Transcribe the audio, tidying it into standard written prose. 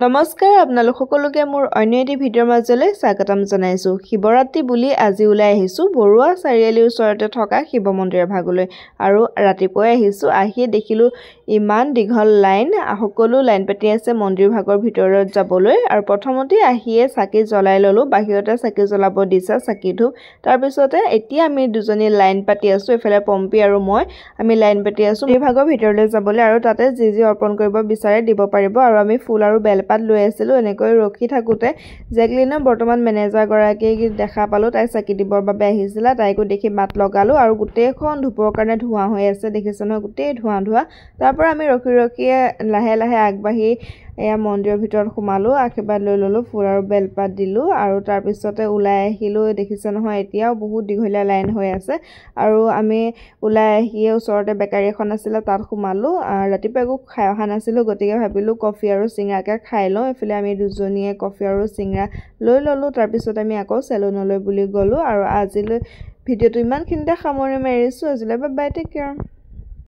নমস্কাৰ আপোনালোক সকলোকে মোৰ অন্য এটি ভিডিঅ'ৰ মাজলৈ স্বাগতম জনাইছো। শিৱৰাত্ৰি বুলি আজি ওলাই আহিছো বৰুৱা চাৰিআলিৰ ওচৰতে থকা শিৱ মন্দিৰৰ ভাগলৈ আৰু ৰাতিপুৱাই আহিছো আহি দেখিলো ইমান দীঘল লাইন সকলো লাইন পাতি আছে মন্দিৰ ভাগৰ ভিতৰত যাবলৈ আৰু প্ৰথমতে আহিয়ে চাকি জ্বলাই ললো বাহিৰতে চাকি জ্বলাব দিছা চাকি ধূপ তাৰ পিছতে এতিয়া আমি দুজনী লাইন পাতি আছো এফালে পম্পি আৰু মই আমি লাইন পাতি আছো এই ভাগৰ ভিতৰলৈ যাবলৈ আৰু তাতে যি অৰ্পণ কৰিব বিচাৰে দিব পাৰিব আৰু আমি ফুল আৰু বেলপাত লৈ আছিলো এনেকৈ ৰখি থাকোতে জেকলিনৰ বৰ্তমান মেনেজাৰ গৰাকীক দেখা পালো তাই চাকি দিবৰ বাবে আহিছিল তাইকো দেখি মাত লগালো আৰু গোটেইখন ধূপৰ কাৰণে ধোঁৱা হৈ আছে দেখিছে নহয় গোটেই ধোঁৱা তাৰ পৰা আমি ৰখি লাহে লাহে আগবাঢ়ি এয়া মন্দিৰৰ ভিতৰত সোমালো আশীৰ্বাদ লৈ ললো ফুল আৰু বেলপাত দিলো আৰু তাৰ পিছতে ওলাই আহিলো দেখিছে নহয় এতিয়াও বহুত দীঘলীয়া লাইন হৈ আছে আৰু আমি ওলাই আহিয়ে ওচৰতে বেকাৰী এখন আছিল তাত সোমালো ৰাতিপুৱা একো খাই অহা নাছিলো গতিকে ভাবিলো কফি আৰু চিংৰাকে খাই লওঁ এফালে আমি দুজনীয়ে কফি আৰু চিংৰা লৈ ললো তাৰ পিছত আমি আকৌ চেলুনলৈ বুলি গলো আৰু আজিলৈ ভিডিঅ'টো ইমানখিনিতে সামৰণি মাৰিছো আজিলৈ বাই বাই টেক কেয়াৰ